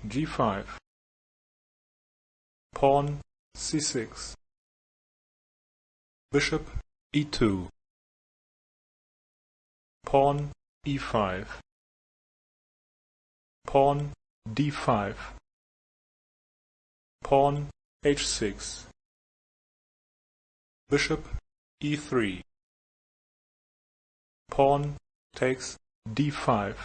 g5, pawn c6, bishop e2, pawn e5, pawn d5, pawn h6, bishop e3, pawn takes d5,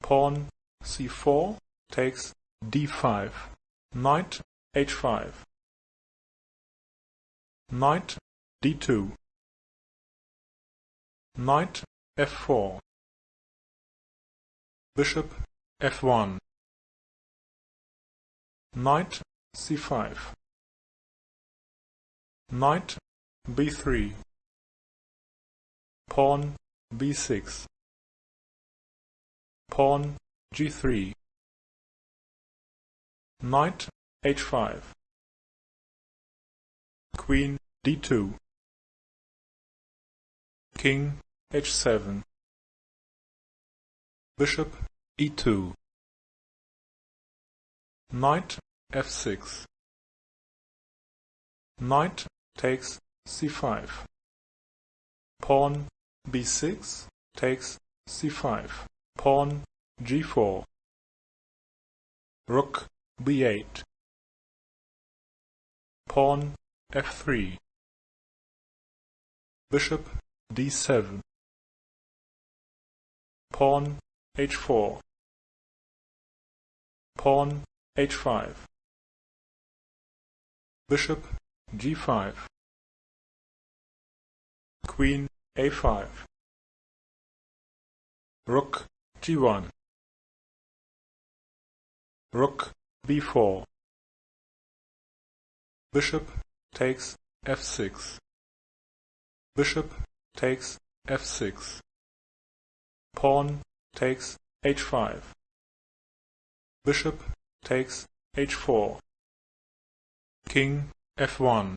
pawn c4 takes d5, knight h5, knight d2, knight f4, bishop f1, knight c5, knight b3, pawn b6, pawn g3, knight h5, queen d2, king h7, bishop e2, knight f6, knight takes c5, pawn b6 takes c5, pawn g4, rook b8, pawn f3, bishop d7, pawn h4, pawn h5, bishop g5, queen a5, rook g1, rook b4, bishop takes f6, bishop takes f6, pawn takes h5, bishop takes h4, king f1,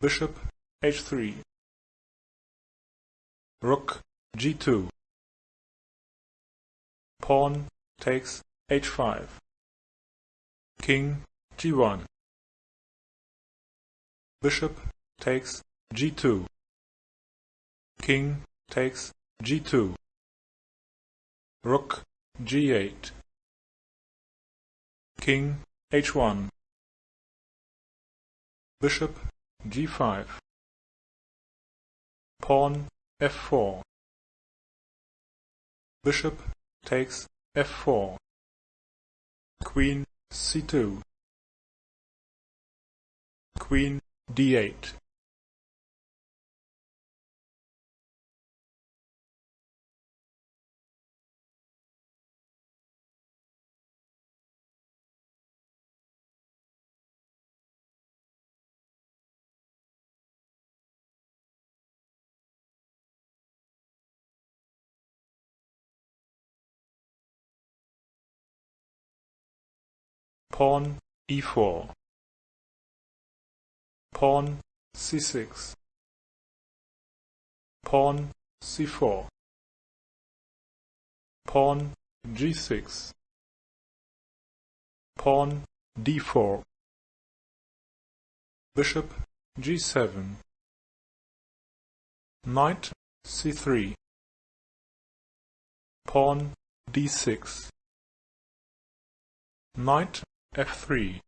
bishop h3, rook g2, pawn takes h5, king g1, bishop takes g2, king takes g2, rook g8, king h1, bishop g5, pawn f4, bishop takes f4, queen c2, queen d8, pawn e4, pawn c6, pawn c4, pawn g6, pawn d4, bishop g7, knight c3, pawn d6, knight f3,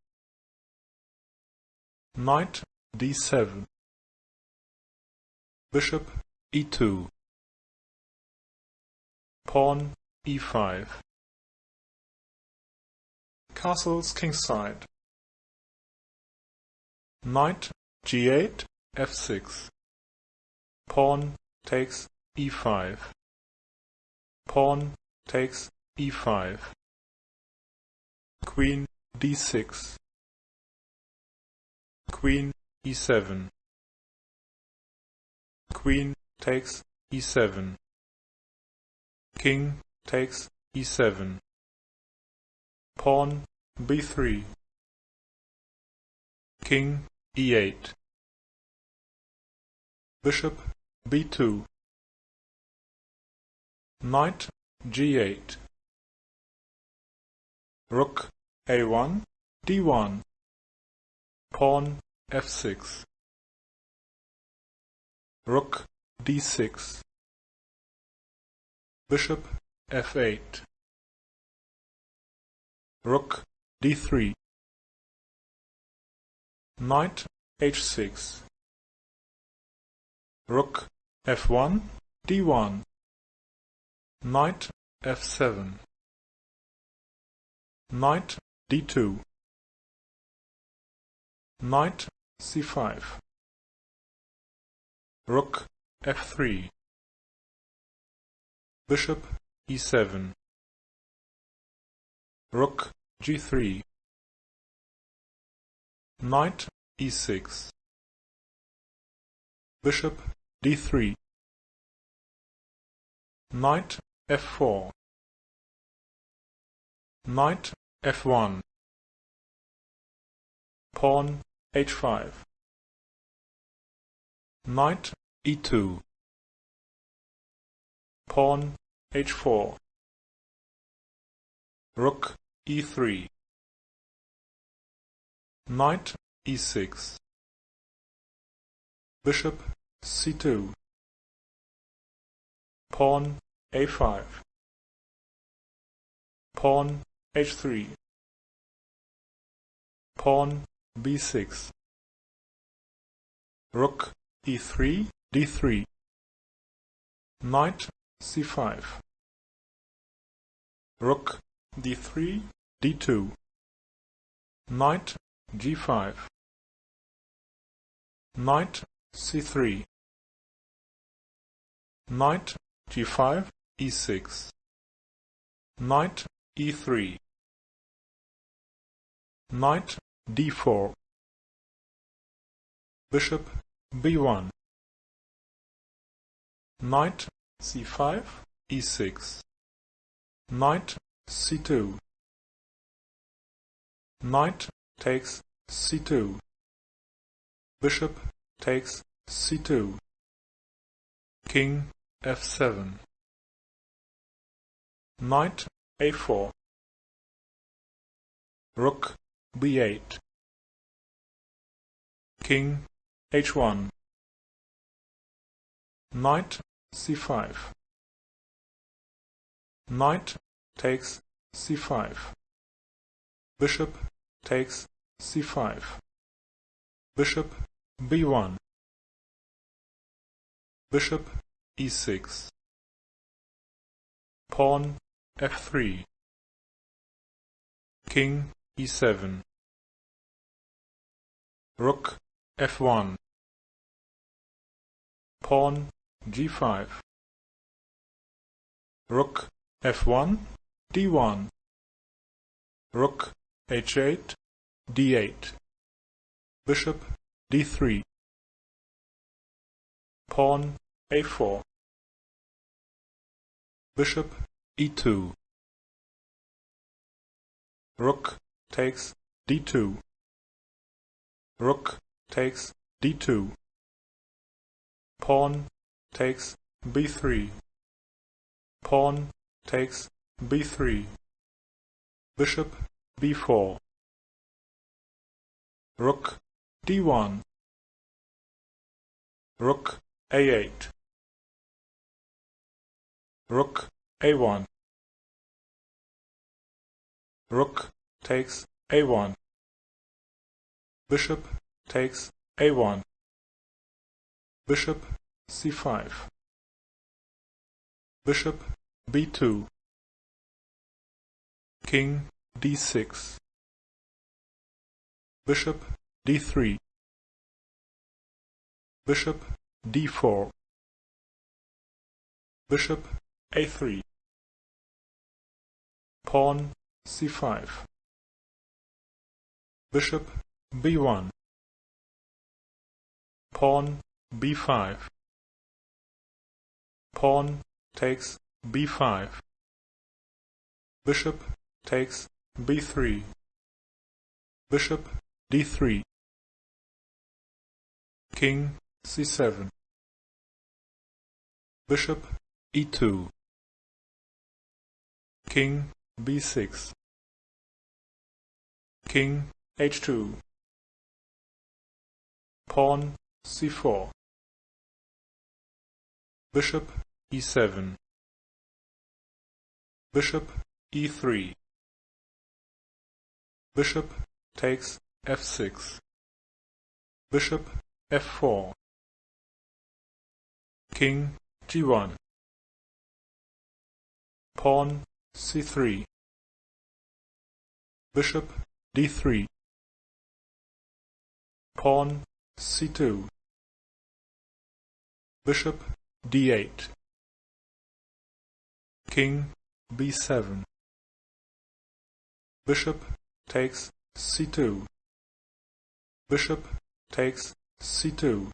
knight d7, bishop e2, pawn e5, castles kingside, knight g8, f6, pawn takes e5, pawn takes e5, queen d6, queen e7, queen takes e7, king takes e7, pawn b3, king e8, bishop b2, knight g8, Rook A1, D1. Pawn F6. Rook D6. Bishop F8. Rook D3. Knight H6. Rook F1, D1. Knight F7. Knight D2. Knight C5. Rook F3. Bishop E7. Rook G3. Knight E6. Bishop D3. Knight F4. Knight F1. Pawn H5. Knight E2. Pawn H4. Rook E3. Knight E6. Bishop C2. Pawn A5. Pawn H3. Pawn B6. Rook E3, D3. Knight C5. Rook D3, D2. Knight G5. Knight C3. Knight G5, E6. Knight E3. Knight D4. Bishop B1. Knight C5, E6. Knight C2. Knight takes C2. Bishop takes C2. King F7. Knight A4. Rook B8. King H1. Knight C5. Knight takes C5. Bishop takes C5. Bishop B1. Bishop E6. Pawn F3. King E7. Rook F1. Pawn G5. Rook F1, D1. Rook H8, D8. Bishop D3. Pawn A4. Bishop E2. Rook takes D2. Rook takes D2. Pawn takes B3. Pawn takes B3. Bishop B4. Rook D1. Rook A8. Rook A1. Rook takes A1. Bishop takes A1. Bishop C5. Bishop B2. King D6. Bishop D3. Bishop D4. Bishop A3. Pawn C5. Bishop B1. Pawn B5. Pawn takes B5. Bishop takes B3. Bishop D3. King C7. Bishop E2. King B6. King h2. Pawn c4. Bishop e7. Bishop e3. Bishop takes f6. Bishop f4. King g1. Pawn c3. Bishop d3. Pawn c2. Bishop d8. King b7. Bishop takes c2. Bishop takes c2.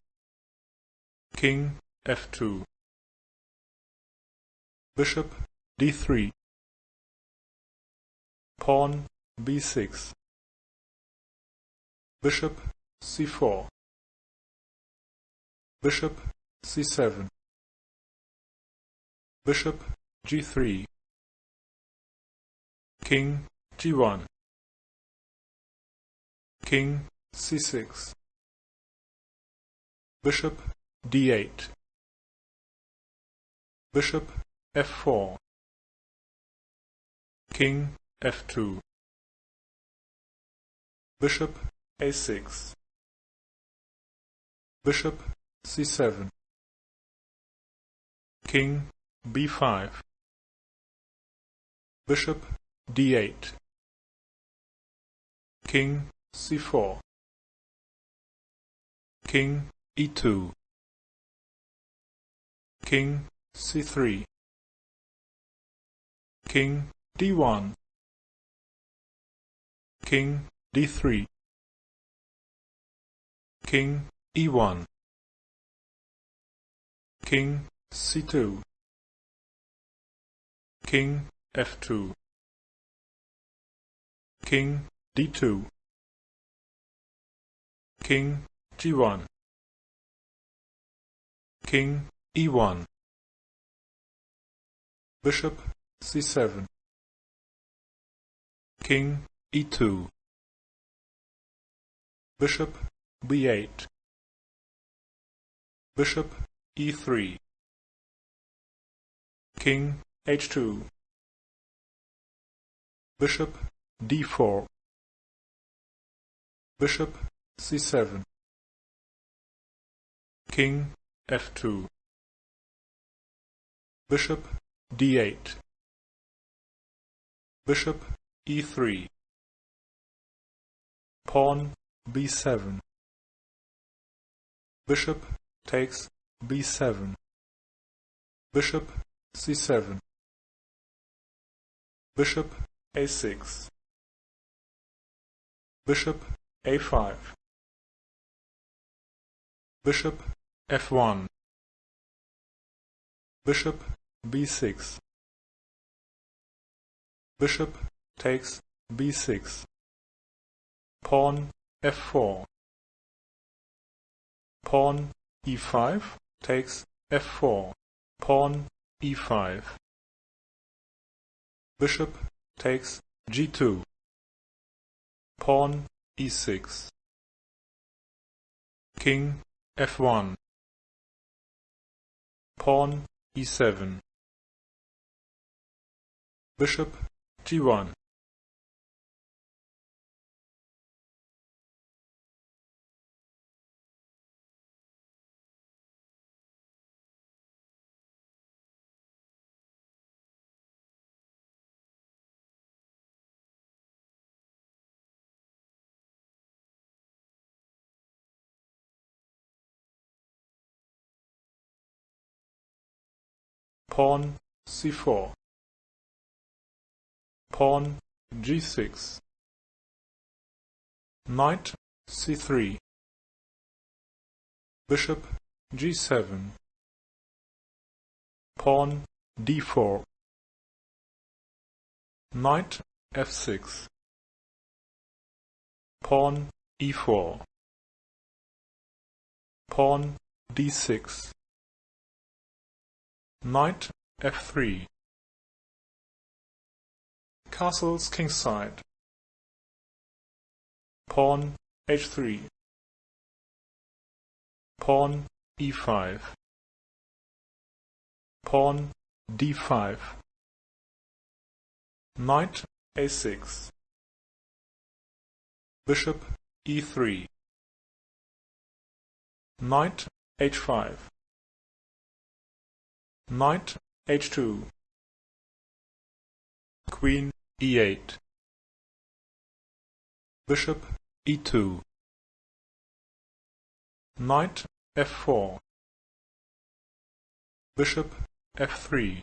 King f2. Bishop d3. Pawn b6. Bishop c4. Bishop c7. Bishop g3. King g1. King c6. Bishop d8. Bishop f4. King f2. Bishop a6. Bishop c7. King b5. Bishop d8. King c4. King e2. King c3. King d1. King d3. King e1. King c2. King f2. King d2. King g1. King e1. Bishop c7. King e2. Bishop b8. Bishop e3. King h2. Bishop d4. Bishop c7. King f2. Bishop d8. Bishop e3. Pawn b7. Bishop takes b7. Bishop c7. Bishop a6. Bishop a5. Bishop f1. Bishop b6. Bishop takes b6. Pawn f4. Pawn e5 takes f4. Pawn e5. Bishop takes g2. Pawn e6. King f1. Pawn e7. Bishop g1. Pawn c4. Pawn g6. Knight c3. Bishop g7. Pawn d4. Knight f6. Pawn e4. Pawn d6. Knight f3. Castles kingside. pawn h3, pawn e5, pawn d5, knight a6, bishop e3, knight h5, knight h2, queen e8, bishop e2, knight f4, bishop f3,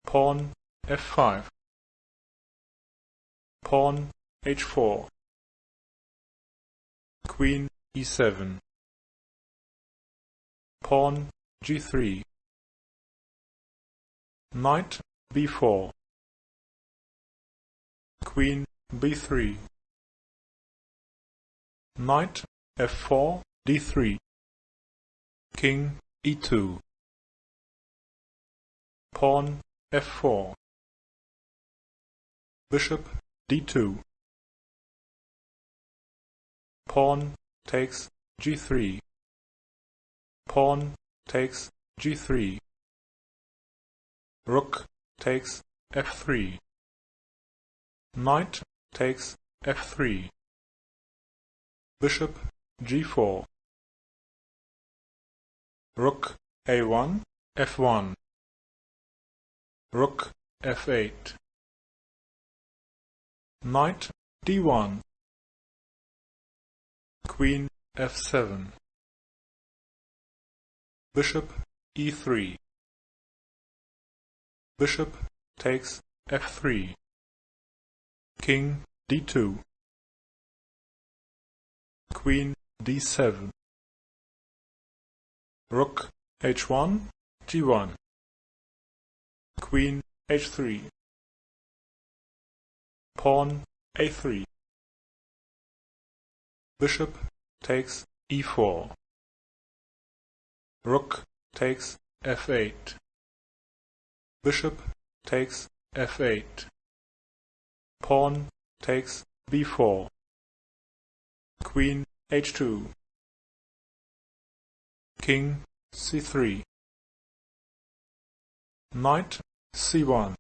pawn f5, pawn h4, queen e7, pawn g3, knight b4, queen b3, knight f4 d3, king e2, pawn f4, bishop d2, pawn takes g3, pawn takes g3, rook takes f3, knight takes f3, bishop g4, rook a1, f1, rook f8, knight d1, queen f7, bishop e3, bishop takes f3, king d2, queen d7, rook h1, g1, queen h3, pawn a3, bishop takes e4, rook takes f8, bishop takes f8, pawn takes b4, queen h2, king c3, knight c1,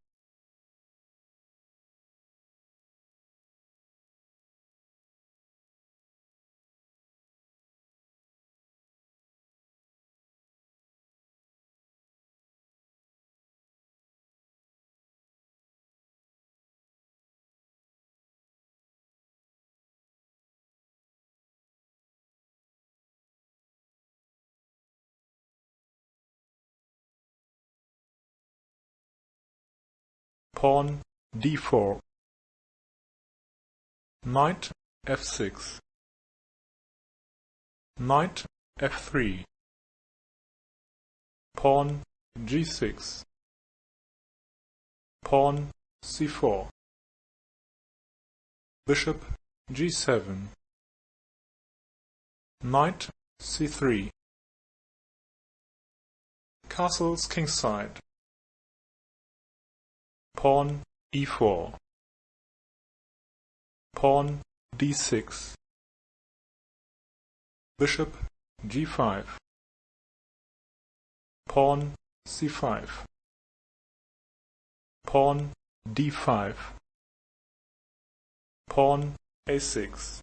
pawn d4, knight f6, knight f3, pawn g6, pawn c4, bishop g7, knight c3, castles kingside, pawn e4, pawn d6, bishop g5, pawn c5, pawn d5, pawn a6,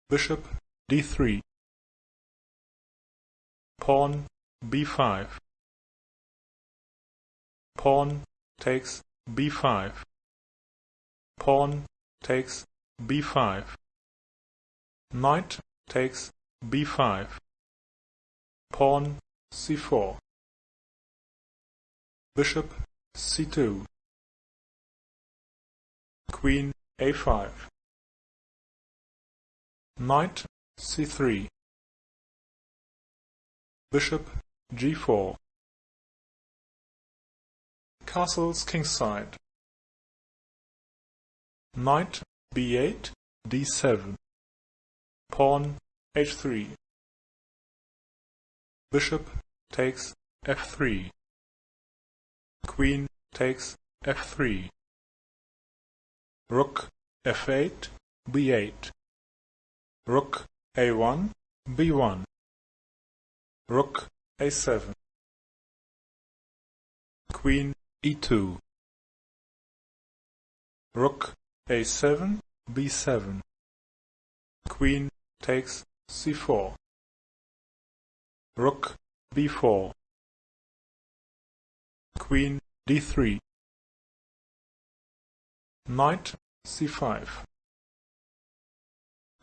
bishop d3, pawn b5, pawn takes b5, pawn takes b5, knight takes b5, pawn c4, bishop c2, queen a5, knight c3, bishop g4, castles kingside, knight b8, d7, pawn h3, bishop takes f3, queen takes f3, Rook f8, b8. Rook a1, b1. Rook a7. Queen e2. Rook a7, b7. Queen takes c4. Rook b4. Queen d3. Knight c5.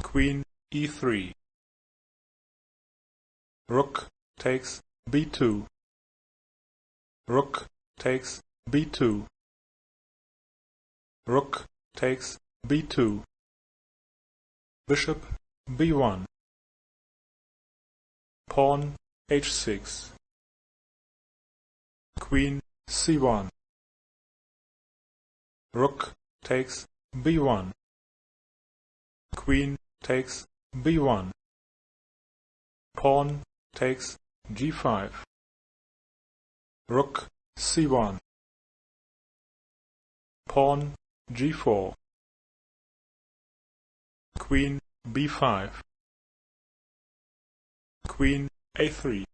Queen e3. Rook takes b2. Rook takes b2. Rook takes b2. Bishop b1. Pawn h6. Queen c1. Rook takes b1. Queen takes b1. Pawn takes g5. Rook c1. Pawn g4. Queen b5. Queen a3.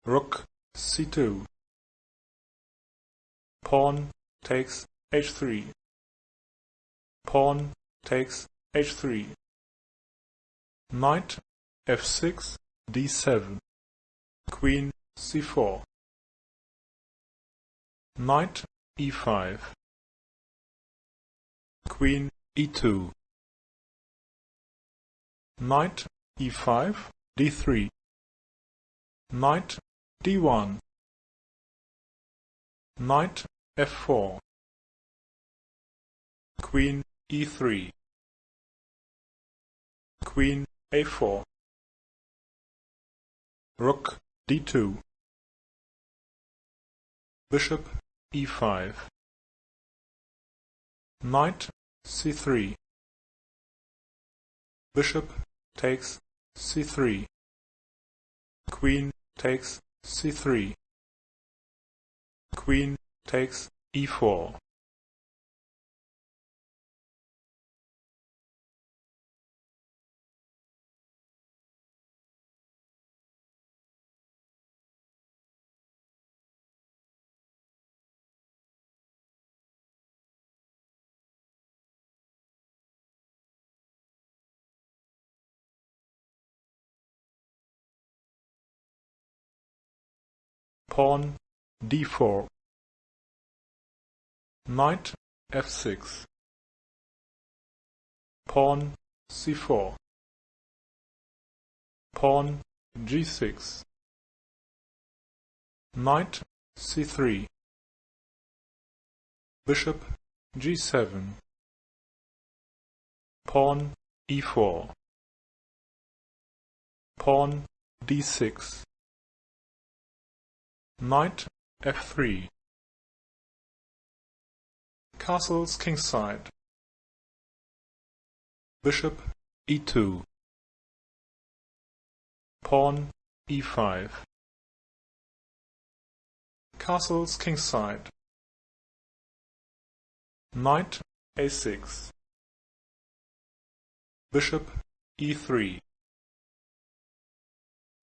Rook c2. Pawn takes h3. Pawn takes h3. Knight f6, d7. Queen c4. Knight e5. Queen e2. Knight e5, d3. Knight d1. Knight f4. Queen e3. Queen a4. Rook d2. Bishop e5. Knight c3. Bishop takes c3. Queen takes c3. Queen takes e4. Pawn d4. Knight f6. Pawn c4. Pawn g6. Knight c3. Bishop g7. Pawn e4. Pawn d6. Knight f3. Castles kingside. Bishop e2. Pawn e5. Castles kingside. Knight a6. Bishop e3.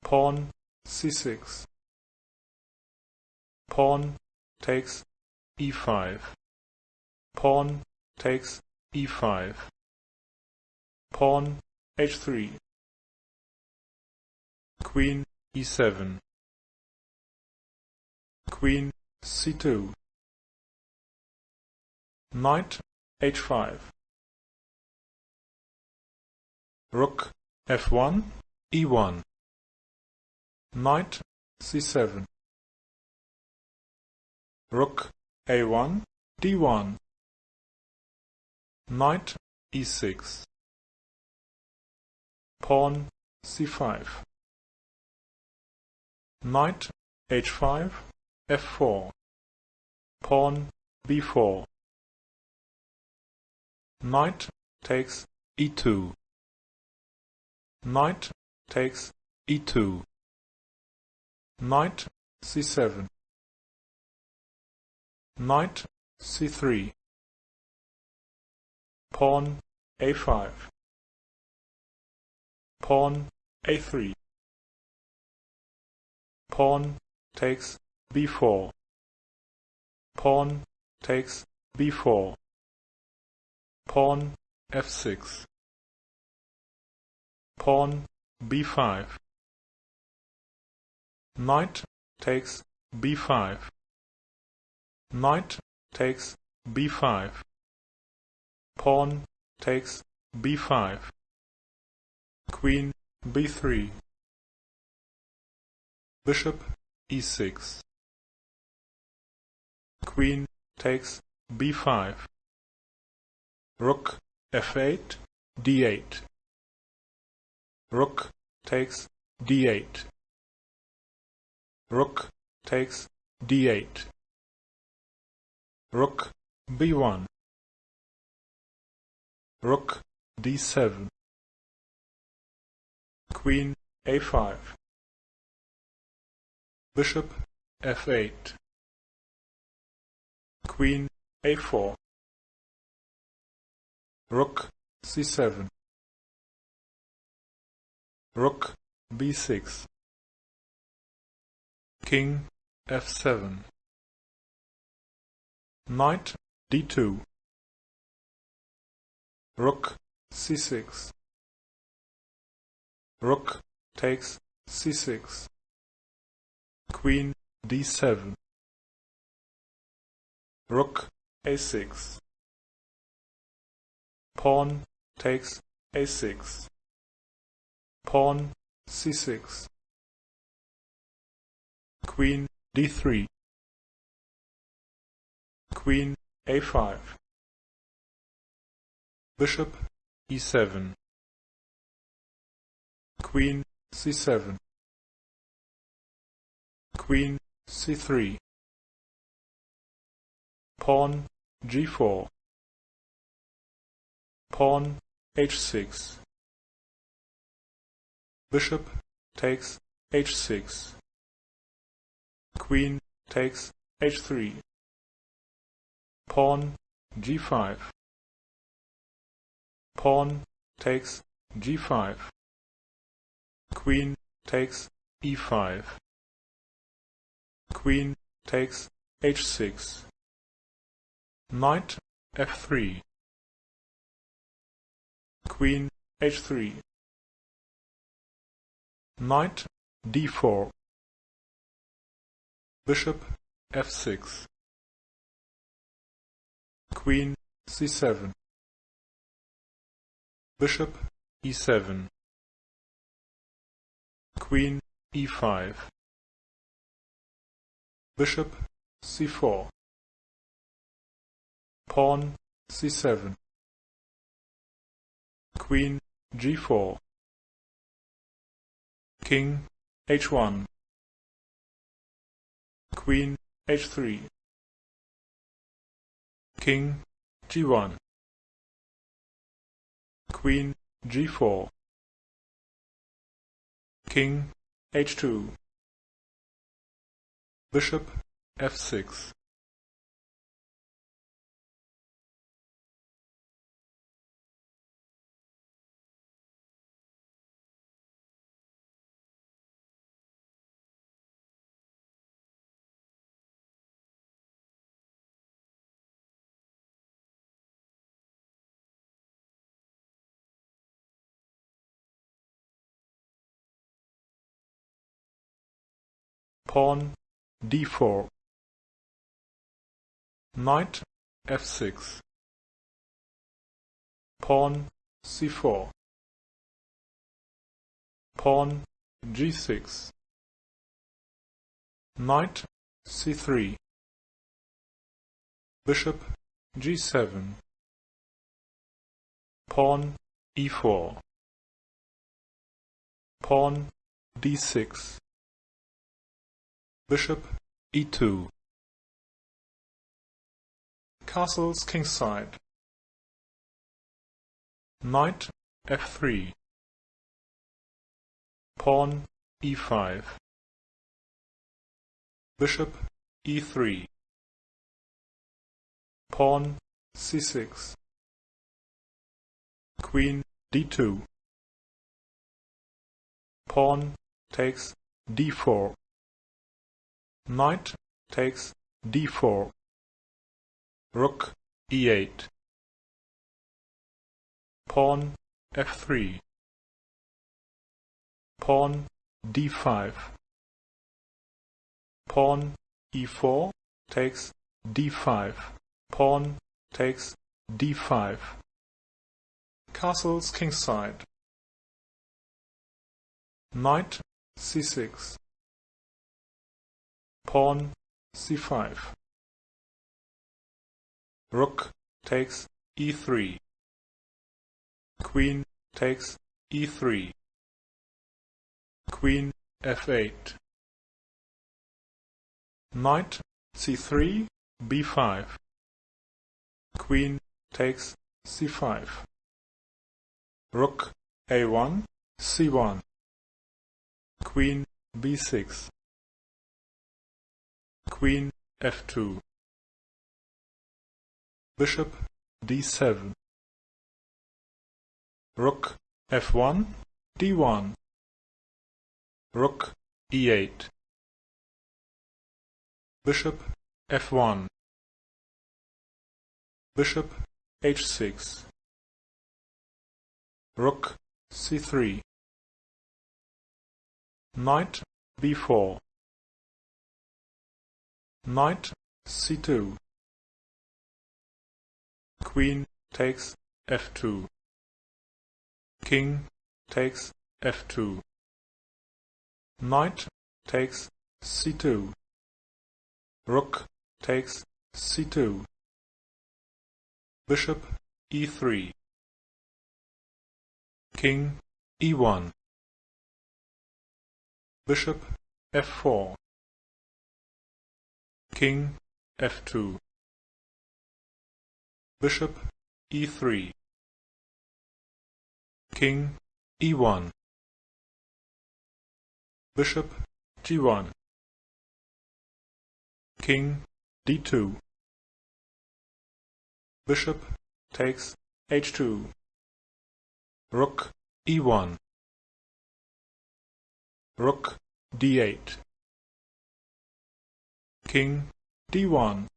Pawn c6. Pawn takes e5. Pawn takes e5. Pawn h3. Queen e7. Queen c2. Knight h5. Rook f1, e1. Knight c7. Rook a1, d1. Knight e6. Pawn c5. Knight h5, f4. Pawn b4. Knight takes e2. Knight takes e2. Knight c7. Knight c3. pawn a5, pawn a3, pawn takes b4, pawn takes b4, pawn f6, pawn b5, knight takes b5, knight takes b5, pawn takes b5, queen b3, bishop e6, queen takes b5, rook f8, d8, rook takes d8, rook takes d8, rook b1, rook d7, queen a5, bishop f8, queen a4, rook c7, rook b6, king f7, knight d2, rook c6, rook takes c6, queen d7, rook a6, pawn takes a6, pawn c6, queen d3, queen a5, bishop e7, queen c7, queen c3, pawn g4, pawn h6, bishop takes h6, queen takes h3, pawn g5, pawn takes g5, queen takes e5, queen takes h6, knight f3, queen h3, knight d4, bishop f6, queen c7, bishop e7, queen e5, bishop c4, pawn c7, queen g4, king h1, queen h3, king g1, queen g4, king h2, bishop f6, pawn d4, knight f6, pawn c4, pawn g6, knight c3, bishop g7, pawn e4, pawn d6, bishop e2, castles kingside, knight f3, pawn e5, bishop e3, pawn c6, Queen d2. Pawn takes d4. Knight takes d4. Rook e8. Pawn f3. Pawn d5. Pawn e4 takes d5. Pawn takes d5. Castles kingside. Knight c6. Pawn c5. Rook takes e3. Queen takes e3. Queen f8. Knight c3, b5. Queen takes c5. Rook a1, c1. Queen b6. Queen f2. Bishop d7. Rook f1, d1. Rook e8. Bishop f1. Bishop h6. Rook c3. Knight b4. Knight c2. Queen takes f2. King takes f2. Knight takes c2. Rook takes c2. Bishop e3. King e1. Bishop f4. King f2. Bishop e3. King e1. Bishop g1. King d2. Bishop takes h2. Rook e1. Rook d8. King d1.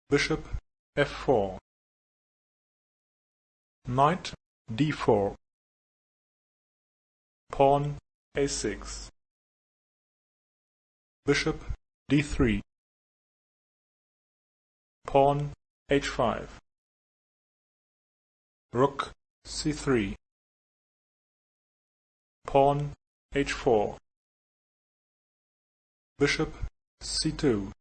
Bishop f4. Knight d4. Pawn a6. Bishop d3. Pawn h5. Rook c3. Pawn h4. Bishop c2.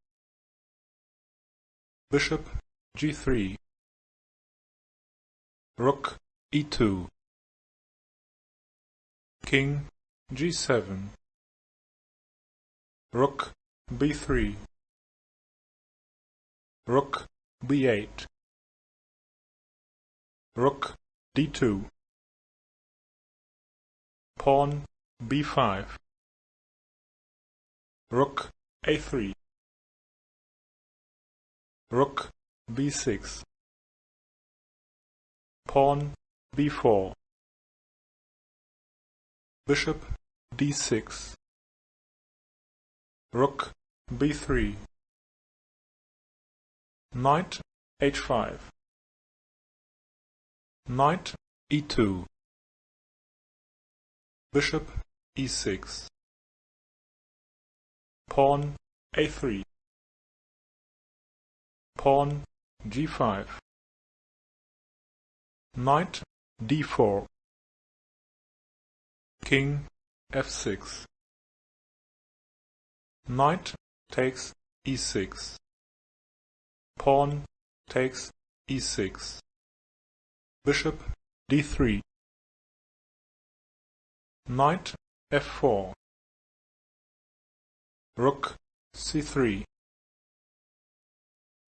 Bishop g3. Rook e2. King g7. Rook b3. Rook b8. Rook d2. Pawn b5. Rook a3. Rook b6. Pawn b4. Bishop d6. Rook b3. Knight h5. Knight e2. Bishop e6. Pawn a3. Pawn g5. Knight d4. King f6. Knight takes e6. Pawn takes e6. Bishop d3. Knight f4. Rook c3.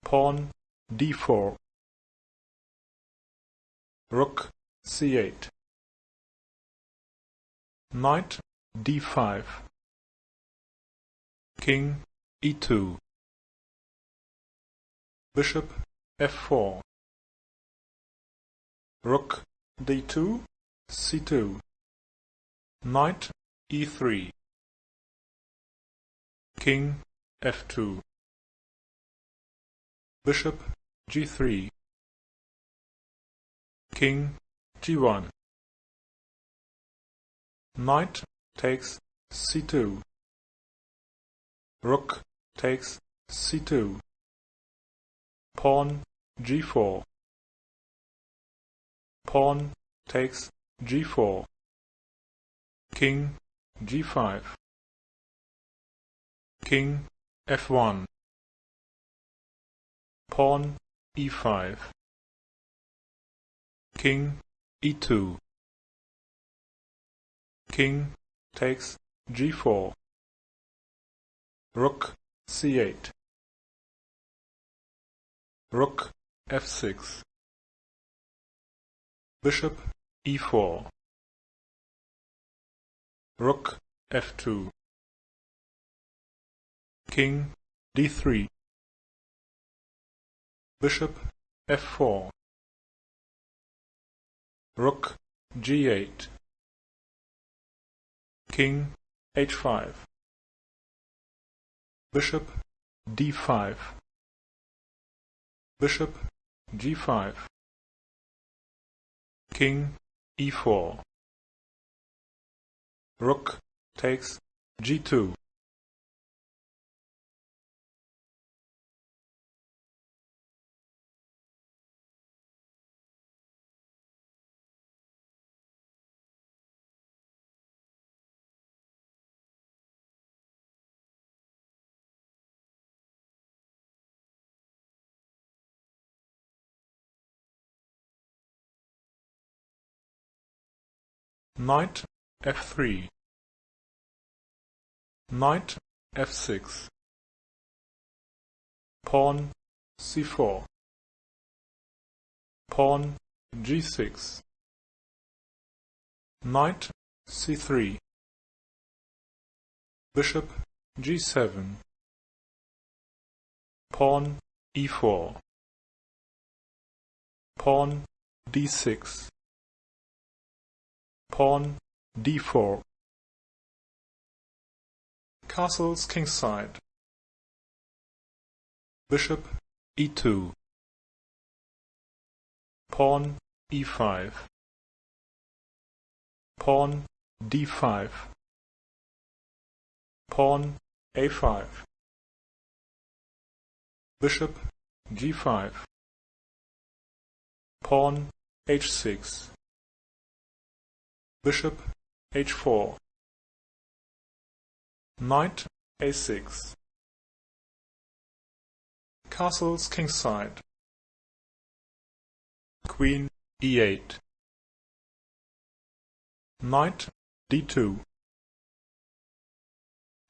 Pawn d4. Rook c8. Knight d5. King e2. Bishop f4. Rook d2, c2. Knight e3. King f2. Bishop g3. King g1. Knight takes c2. Rook takes c2. Pawn g4. Pawn takes g4. King g5. King f1. Pawn e5. King e2. King takes g4. Rook c8. Rook f6. Bishop e4. Rook f2. King d3. Bishop f4. Rook g8. King h5. Bishop d5. Bishop g5. King e4. Rook takes g2. Knight f3. Knight f6. Pawn c4. Pawn g6. Knight c3. Bishop g7. Pawn e4. Pawn d6. Pawn d4. Castles kingside. Bishop e2. Pawn e5. Pawn d5. Pawn a5. Bishop g5. Pawn h6. Bishop h4. Knight a6. Castles kingside. Queen e8. Knight d2.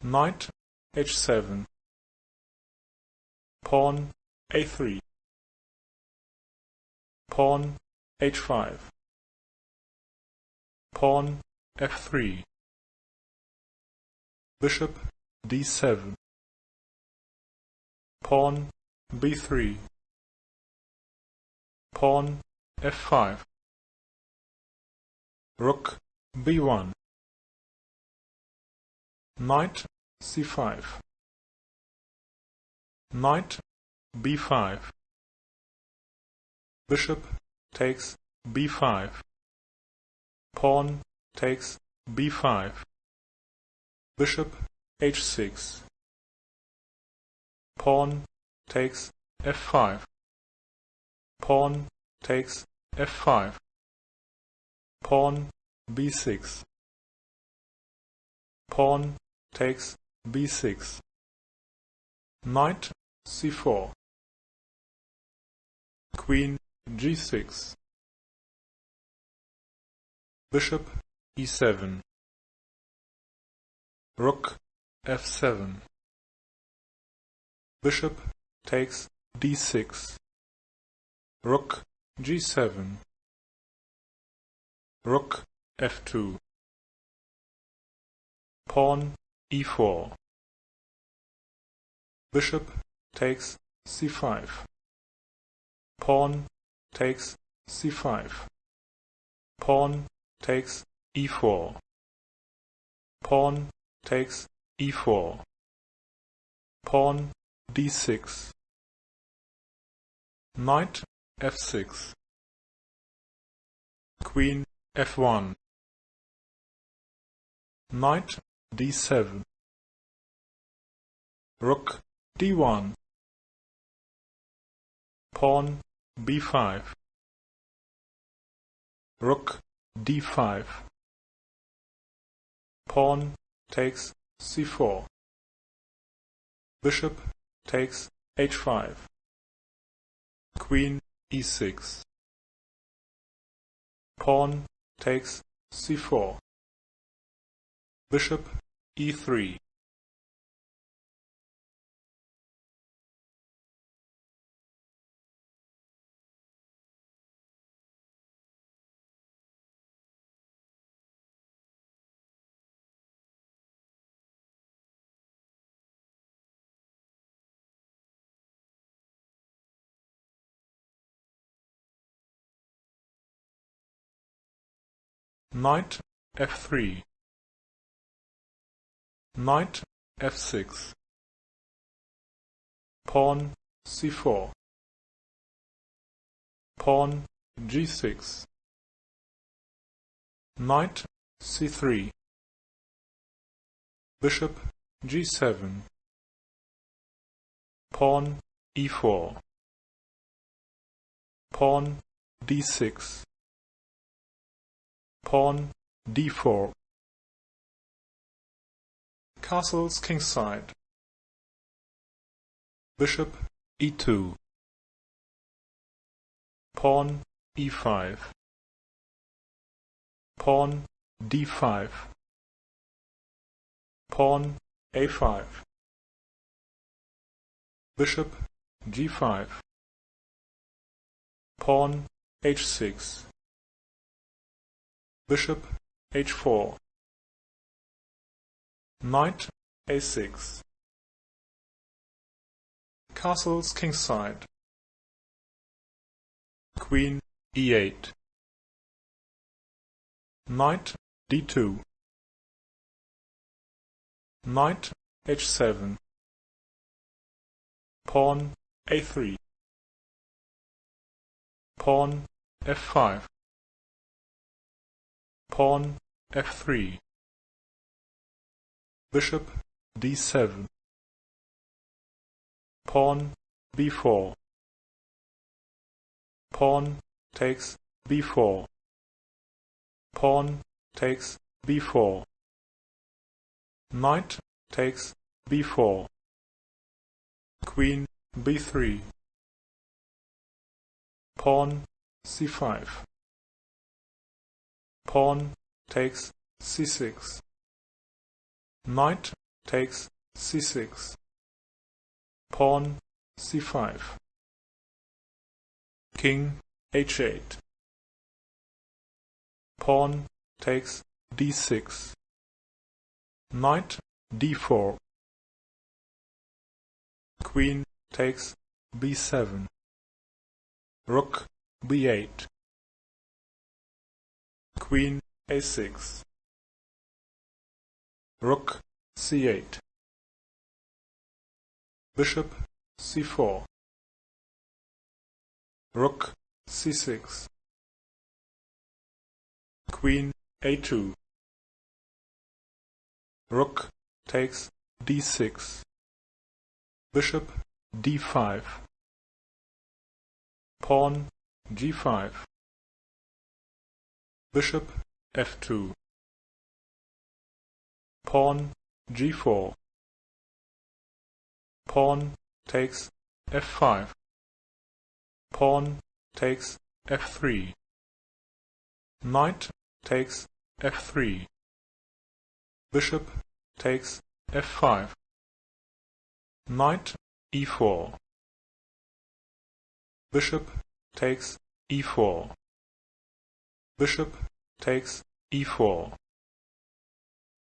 Knight h7. Pawn a3. Pawn h5. Pawn f3. Bishop d7. Pawn b3. Pawn f5. Rook b1. Knight c5. Knight b5. Bishop takes b5. Pawn takes b5. Bishop h6. Pawn takes f5. Pawn takes f5. Pawn b6. Pawn takes b6. Knight c4. Queen g6. Bishop e7. Rook f7. Bishop takes d6. Rook g7. Rook f2. Pawn e4. Bishop takes c5. Pawn takes c5. Pawn takes e4. Pawn takes e4. Pawn d6. Knight f6. Queen f1. Knight d7. Rook d1. Pawn b5. Rook d5. Pawn takes c4. Bishop takes h5. Queen e6. Pawn takes c4. Bishop e3. Knight f3. Knight f6. Pawn c4. Pawn g6. Knight c3. Bishop g7. Pawn e4. Pawn d6. Pawn d4. Castles kingside. Bishop e2. Pawn e5. Pawn d5. Pawn a5. Bishop g5. Pawn h6. Bishop h4. Knight a6. Castles kingside. Queen e8. Knight d2. Knight h7. Pawn a3. Pawn f5. Pawn f3. Bishop d7. Pawn b4. Pawn takes b4. Pawn takes b4. Knight takes b4. Queen b3. Pawn c5. Pawn takes c6. Knight takes c6. Pawn c5. King h8. Pawn takes d6. Knight d4. Queen takes b7. Rook b8. Queen a6. Rook c8. Bishop c4. Rook c6. Queen a2. Rook takes d6. Bishop d5. Pawn g5. Bishop f2. Pawn g4. Pawn takes f5. Pawn takes f3. Knight takes f3. Bishop takes f5. Knight e4. Bishop takes e4. Bishop takes e4.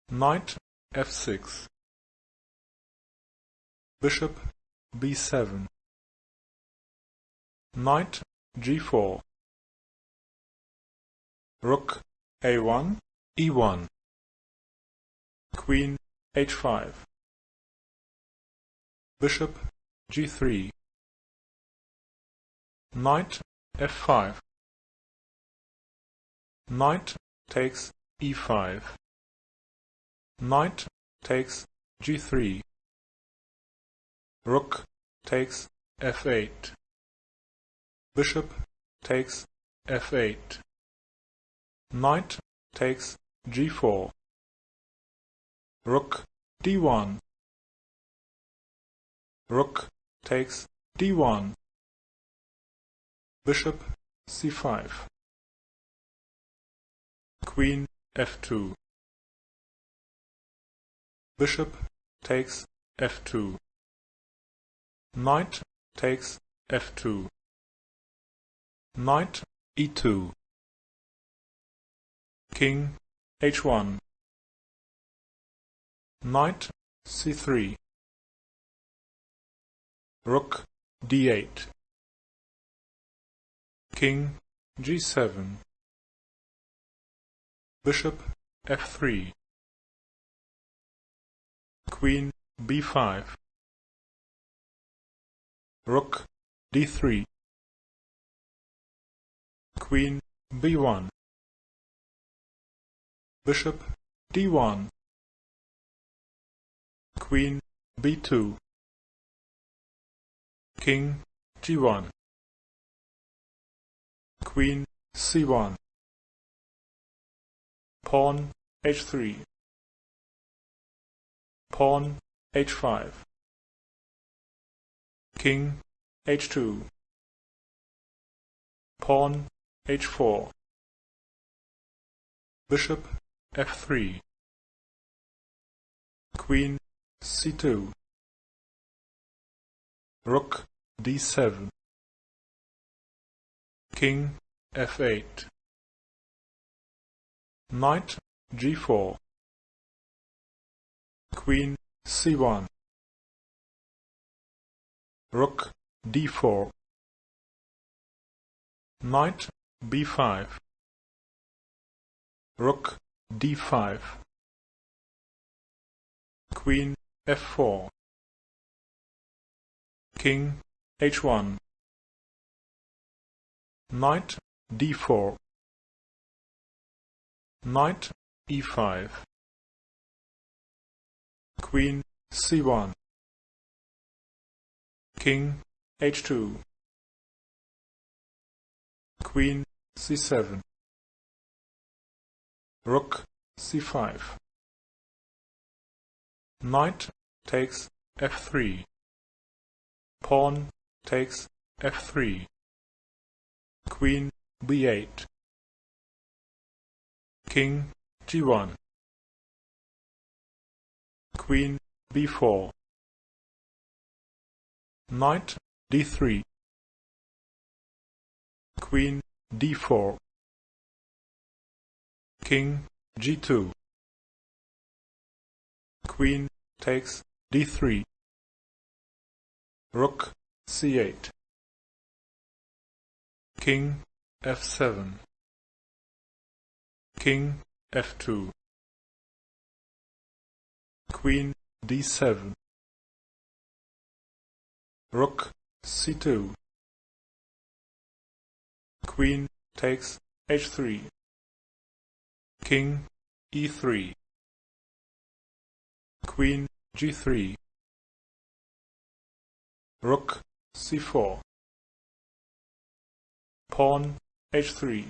Knight f6. Bishop b7. Knight g4. Rook A1, E1. Queen H5. Bishop G3. Knight F5. Knight takes E5. Knight takes G3. Rook takes F8. Bishop takes F8. Knight takes G4. Rook D1. Rook takes D1. Bishop C5. Queen F2. Bishop takes F2. Knight takes F2. Knight E2. King H1. Knight C3. Rook D8. King G7. Bishop F3. Queen B5. Rook D3. Queen B1. Bishop D1. Queen B2. King G1. Queen C1. Pawn H3. Pawn H5. King H2. Pawn H4. Bishop F3. Queen C2. Rook D7. King F8. Knight G4. Queen C1. Rook D4. Knight B5. Rook D5. Queen F4. King H1. Knight D4. Knight E5. Queen C1. King H2. Queen C7. Rook C5. Knight takes F3. Pawn takes F3. Queen B8. King G1. Queen B4. Knight D3. Queen D4. King G2. Queen takes D3. Rook C8. King F7. King F2. Queen D7. Rook C2. Queen takes H3. King E3. Queen G3. Rook C4. Pawn H3.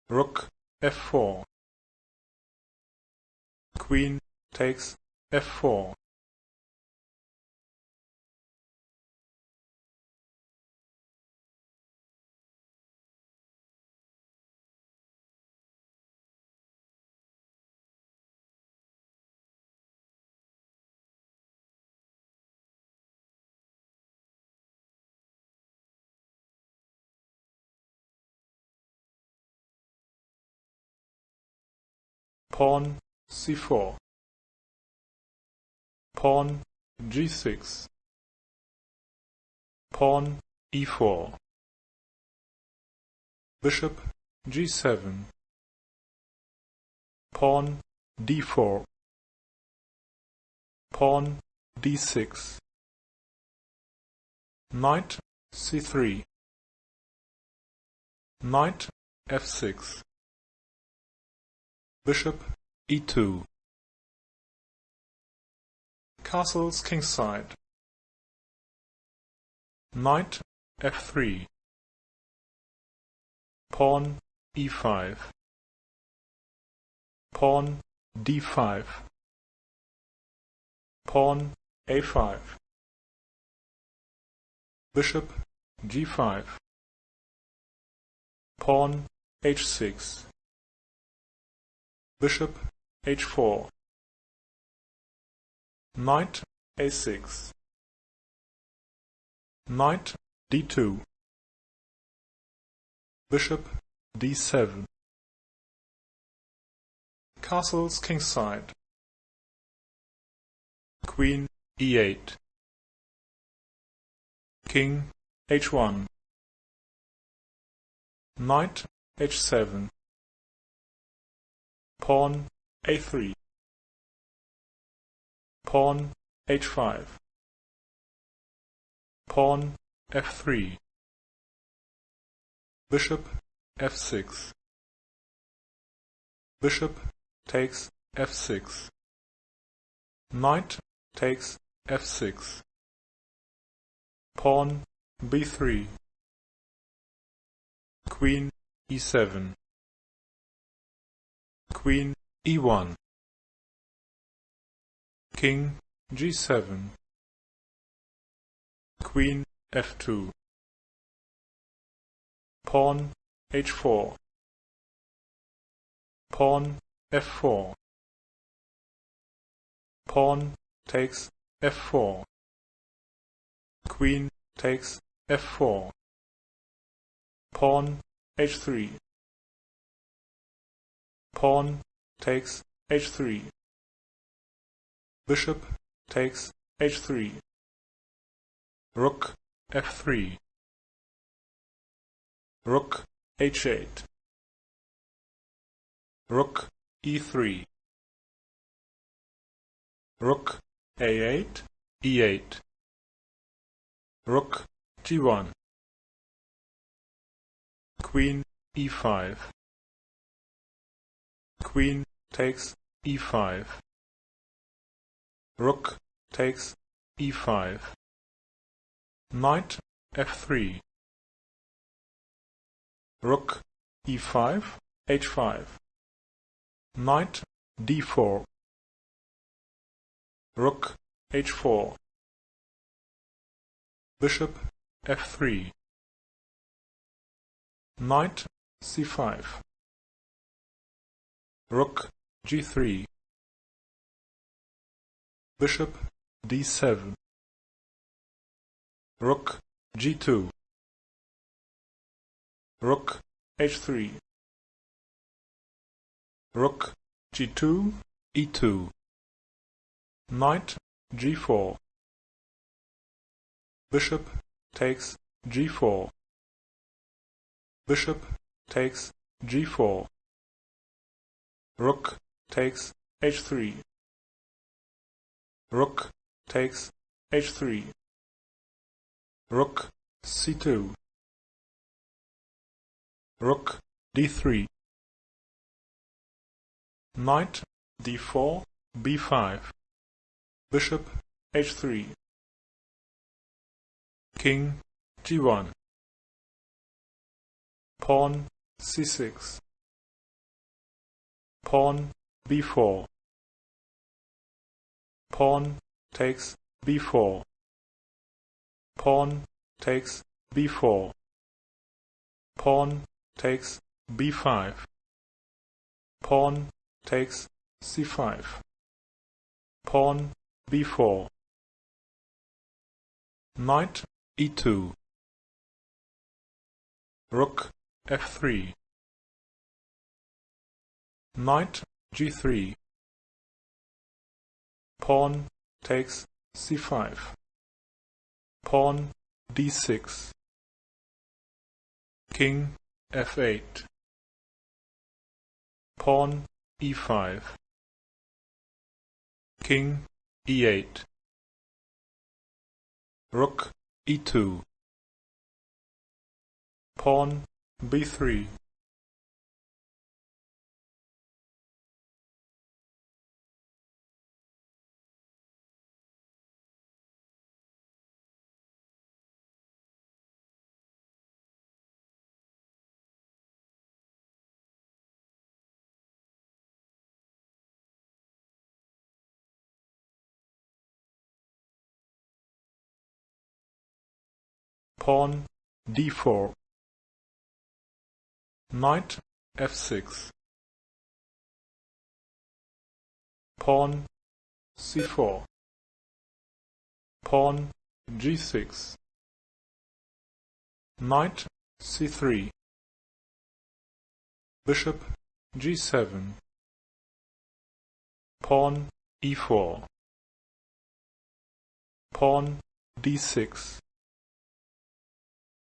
Rook F4. Queen takes F4. Pawn C4. Pawn G6. Pawn E4. Bishop G7. Pawn D4. Pawn D6. Knight C3. Knight F6. Bishop E2. Castles kingside. Knight F3. Pawn E5. Pawn D5. Pawn A5. Bishop G5. Pawn H6. Bishop H4. Knight A6. Knight D2. Bishop D7. Castles kingside. Queen E8. King H1. Knight H7. Pawn A3. Pawn H5. Pawn F3. Bishop F6. Bishop takes F6. Knight takes F6. Pawn B3. Queen E7. Queen E1. King G7. Queen F2. Pawn H4. Pawn F4. Pawn takes F4. Queen takes F4. Pawn H3. Pawn takes H3. Bishop takes H3. Rook F3. Rook H8. Rook E3. Rook A8, E8. Rook G1. Queen E5. Queen takes E5. Rook takes E5. Knight F3. Rook E5, H5. Knight D4. Rook H4. Bishop F3. Knight C5. Rook G3. Bishop D7. Rook G2. Rook H3. Rook G2, E2. Knight G4. Bishop takes G4. Bishop takes G4. Rook takes H3. Rook takes H3. Rook C2. Rook D3. Knight D4, B5. Bishop H3. King G1. Pawn C6. Pawn B4. Pawn takes B4. Pawn takes B4. Pawn takes B5. Pawn takes C5. Pawn B4. Knight E2. Rook F3. Knight G3. Pawn takes C5. Pawn D6. King f8, pawn e5, king e8, rook e2, pawn b3, pawn d4, knight f6, pawn c4, pawn g6, knight c3, bishop g7, pawn e4, pawn d6,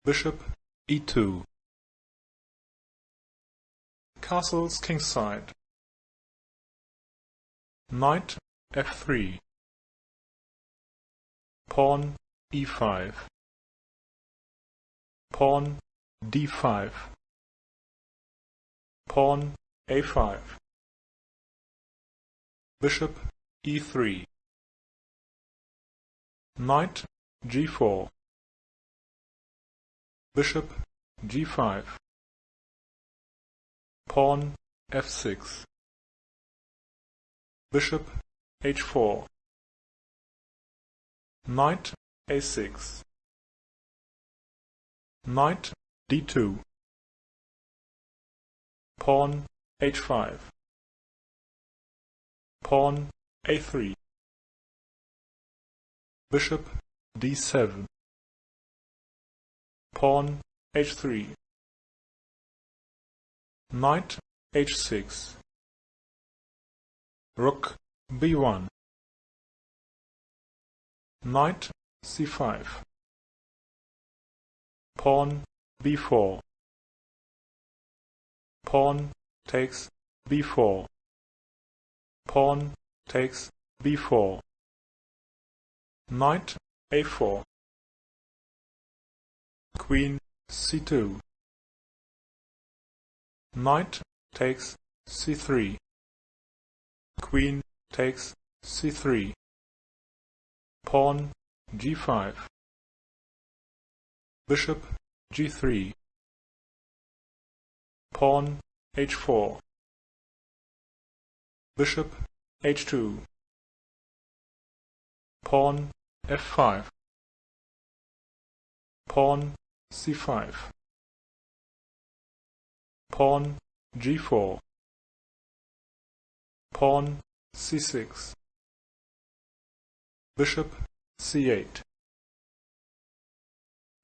bishop e2, castles kingside, knight f3, pawn e5, pawn d5, pawn a5, bishop e3, knight g4, bishop g5, pawn f6, bishop h4, knight a6, knight d2, pawn h5, pawn a3, bishop d7, pawn h3, knight h6, rook b1, knight c5, pawn b4, pawn takes b4, pawn takes b4, knight a4, queen c2, knight takes c3, queen takes c3, pawn g5, bishop g3, pawn h4, bishop h2, pawn f5, pawn c5, pawn g4, pawn c6, bishop c8,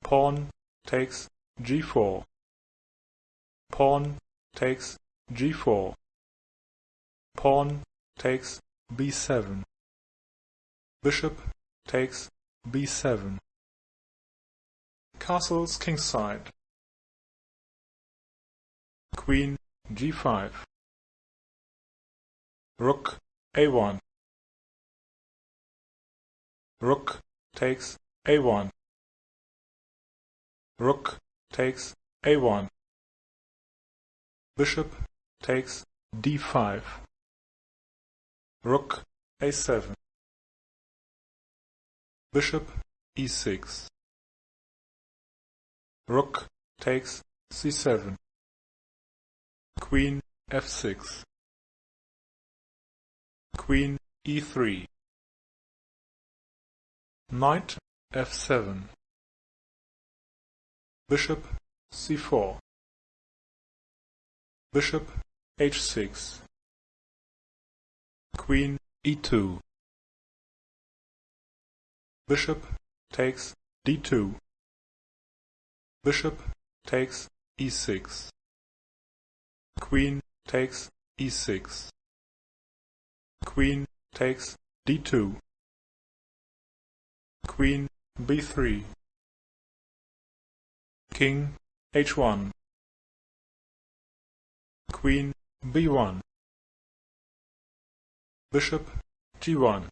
pawn takes g4, pawn takes g4, pawn takes b7, bishop takes b7, castles kingside, queen g5, rook a1, rook takes a1, rook takes a1, bishop takes d5, rook a7, bishop e6, rook takes c7, queen f6, queen e3, knight f7, bishop c4, bishop h6, queen e2, bishop takes d2, bishop takes e6, queen takes e6, queen takes d2, queen b3, king h1, Queen b1, Bishop g1,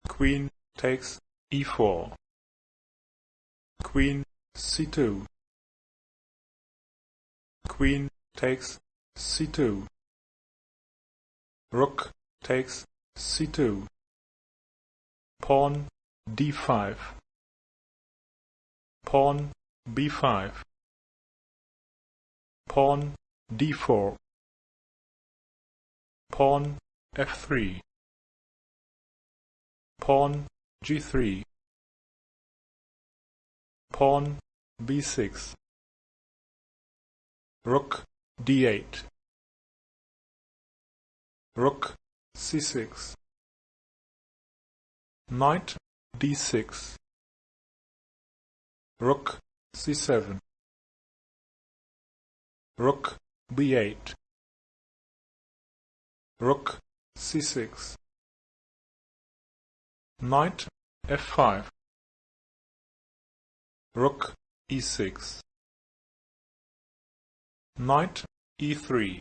Queen takes e4, Queen c2, Queen takes c2, Rook takes c2, Pawn d5, Pawn b5, Pawn d4, Pawn f3, Pawn g3, Pawn b6, Rook d8, Rook c6, Knight d6, Rook c7, Rook b8, Rook c6, Knight f5, Rook e6, Knight e3,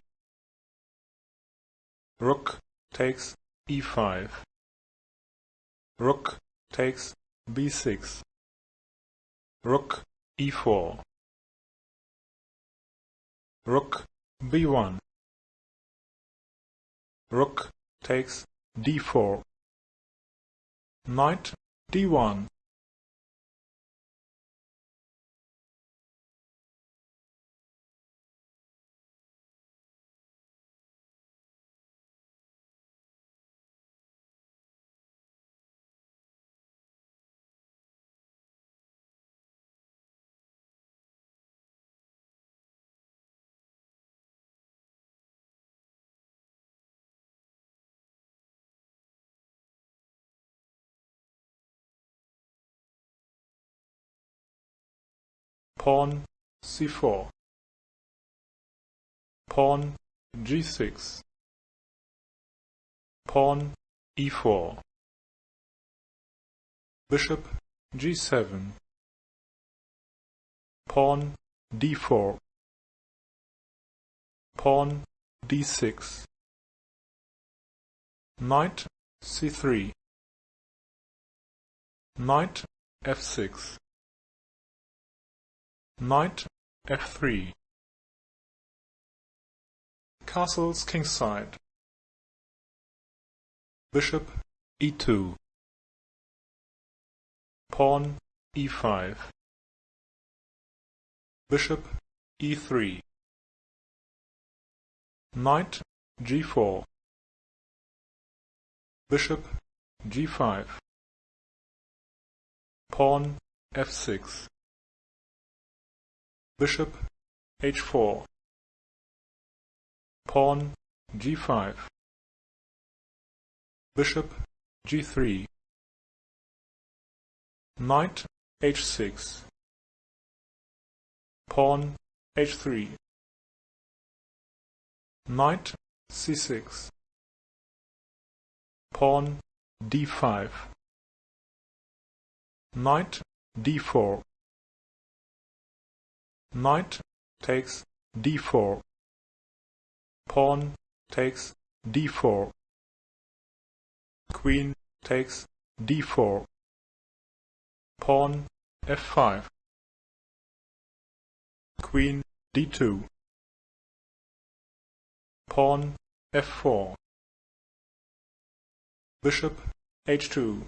Rook takes e5, Rook takes b6, Rook e4, Rook b1, Rook takes d4, Knight d1, Pawn c4, Pawn g6, Pawn e4, Bishop g7, Pawn d4, Pawn d6, Knight c3, Knight f6, Knight f3, Castles kingside, Bishop e2, Pawn e5, Bishop e3, Knight g4, Bishop g5, Pawn f6, Bishop h4, Pawn g5, Bishop g3, Knight h6, Pawn h3, Knight c6, Pawn d5, Knight d4, Knight takes d4, Pawn takes d4, Queen takes d4, Pawn f5, Queen d2, Pawn f4, Bishop h2,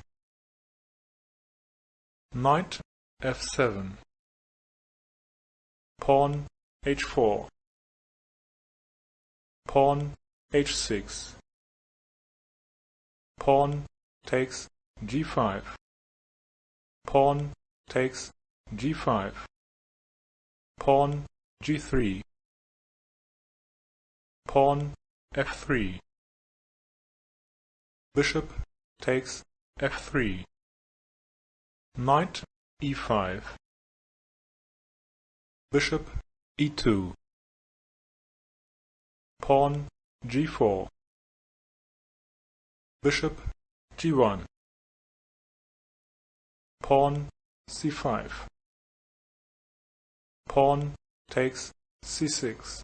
Knight f7, Pawn h4, Pawn h6, Pawn takes g5, Pawn takes g5, Pawn g3, Pawn f3, Bishop takes f3, Knight e5, Bishop e2, Pawn g4, Bishop g1, Pawn c5, Pawn takes c6.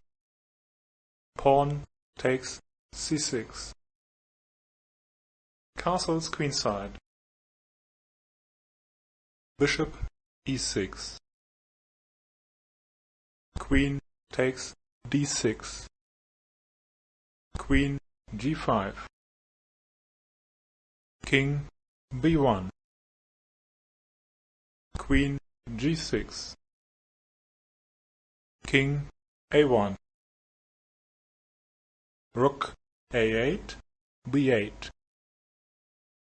Pawn takes c6. Castles queenside. Bishop e6. Queen takes d6. Queen g5. King b1. Queen g6. King a1. Rook a8, b8.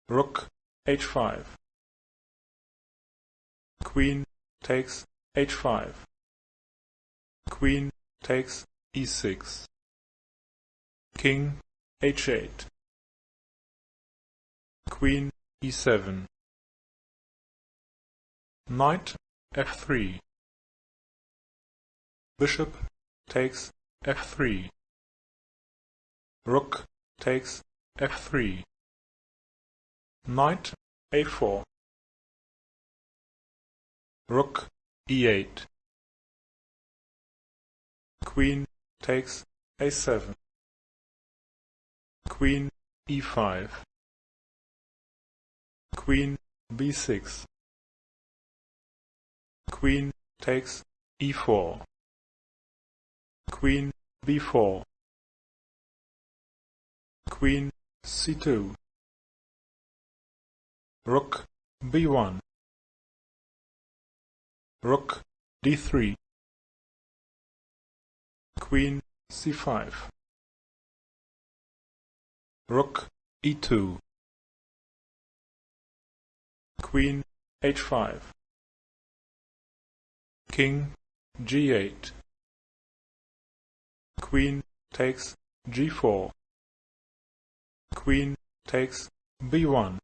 Rook h5. Queen takes h5. Queen takes e6. King h8. Queen e7. Knight f3. Bishop takes f3. Rook takes f3. Knight a4. Rook e8. Queen takes a7. Queen e5. Queen b6. Queen takes e4. Queen b4. Queen c2. Rook b1. Rook d3. Queen c5. Rook e2. Queen h5. King g8. Queen takes g4. Queen takes b1.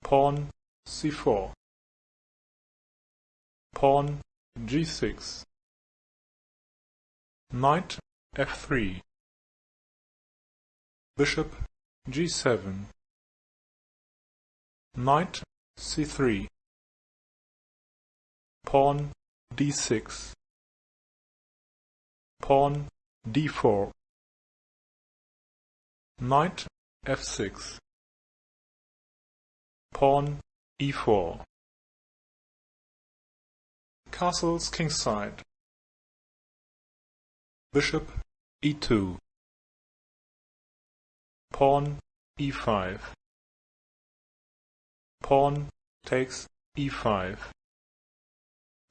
Pawn c4. Pawn g6. Knight f3. Bishop g7. Knight c3. Pawn d6. Pawn d4. Knight f6. Pawn e4. Castles kingside. Bishop e2. Pawn e5. Pawn takes e5.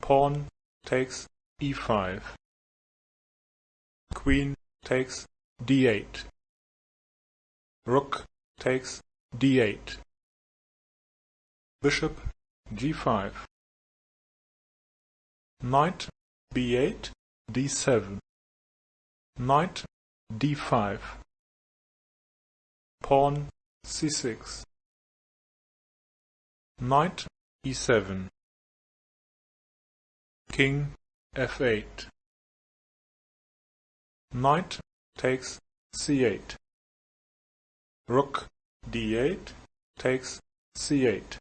Pawn takes e5. Queen takes d8. Rook takes d8. Bishop g5. Knight b8, d7. Knight d5. Pawn c6. Knight e7. King f8. Knight takes c8. Rook d8 takes c8.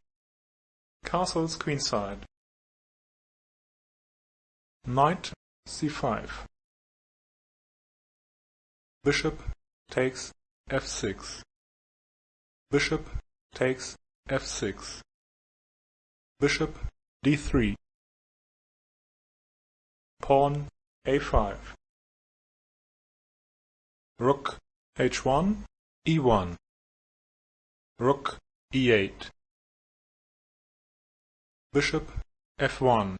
Castles queenside. Knight c5. Bishop takes f6. Bishop takes f6. Bishop d3. Pawn a5. Rook h1, e1. Rook e8. Bishop f1.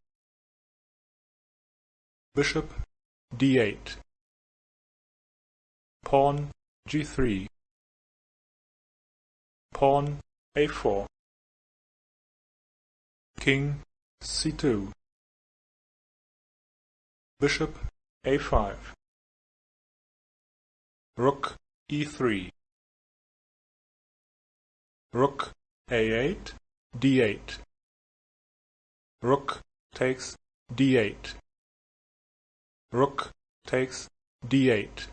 Bishop d8. Pawn g3. Pawn a4. King c2. Bishop a5. Rook e3. Rook A8, D8. Rook takes D8. Rook takes D8.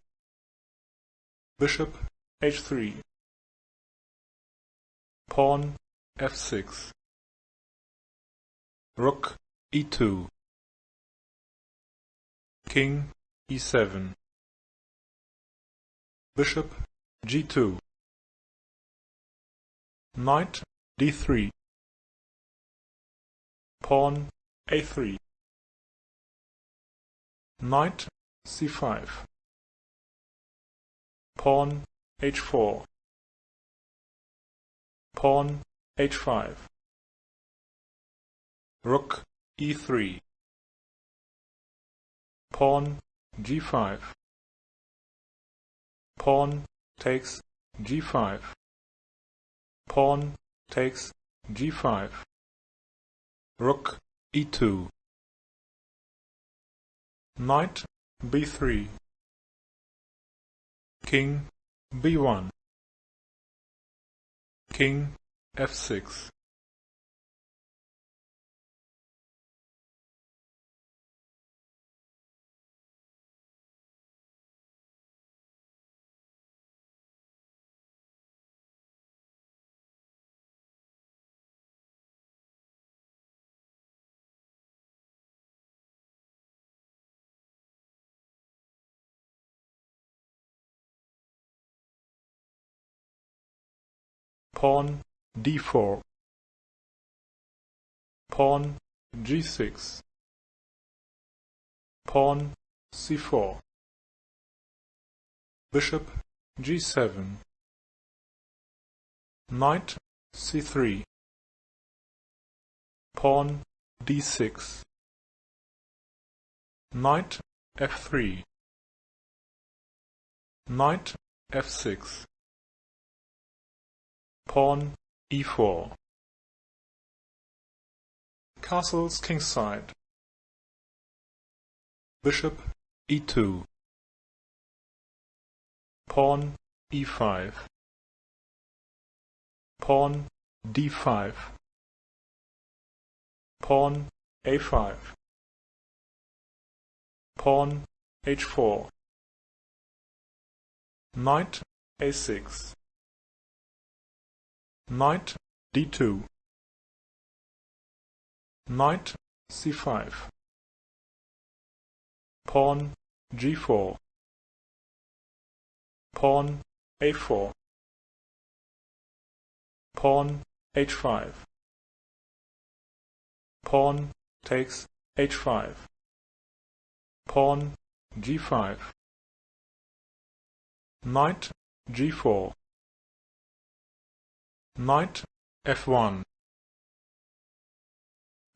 Bishop H3. Pawn F6. Rook E2. King E7. Bishop G2. Knight D3. Pawn A3. Knight C5. Pawn H4. Pawn H5. Rook E3. Pawn G5. Pawn takes G5. Pawn takes G5. Rook E2. Knight B3. King B1. King F6. Pawn D4. Pawn G6. Pawn C4. Bishop G7. Knight C3. Pawn D6. Knight F3. Knight F6. Pawn E4. Castles kingside. Bishop E2. Pawn E5. Pawn D5. Pawn A5. Pawn H4. Knight A6. Knight D2. Knight C5. Pawn G4. Pawn A4. Pawn H5. Pawn takes H5. Pawn G5. Knight G4. Knight F1.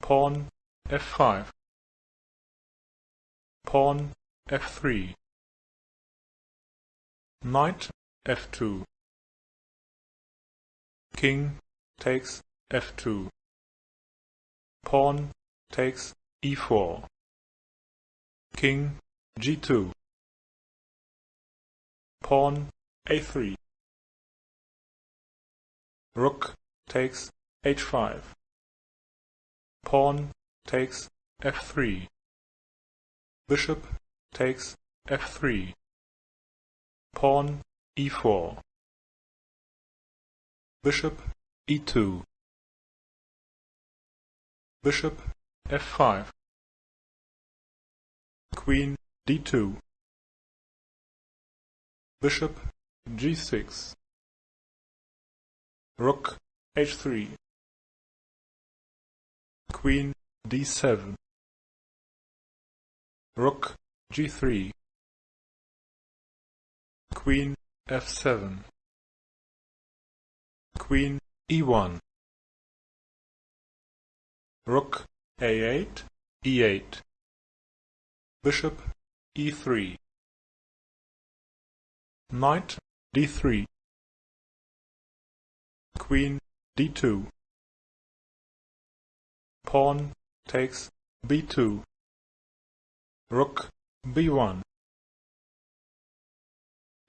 Pawn F5. Pawn F3. Knight F2. King takes F2. Pawn takes E4. King G2. Pawn A3. Rook takes H5. Pawn takes F3. Bishop takes F3. Pawn E4. Bishop E2. Bishop F5. Queen D2. Bishop G6. Rook H3. Queen D7. Rook G3. Queen F7. Queen E1. Rook A8, E8. Bishop E3. Knight D3. Queen D2. Pawn takes B2. Rook B1.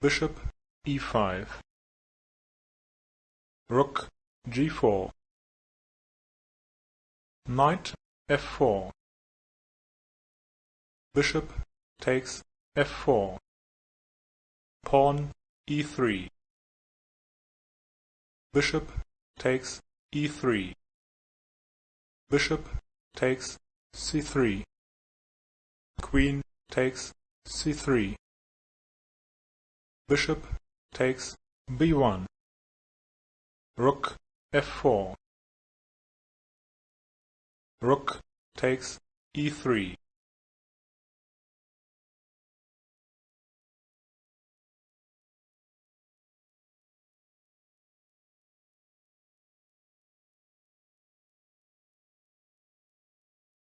Bishop E5. Rook G4. Knight F4. Bishop takes F4. Pawn E3. Bishop takes E3. Bishop takes C3. Queen takes C3. Bishop takes B1. Rook F4. Rook takes E3.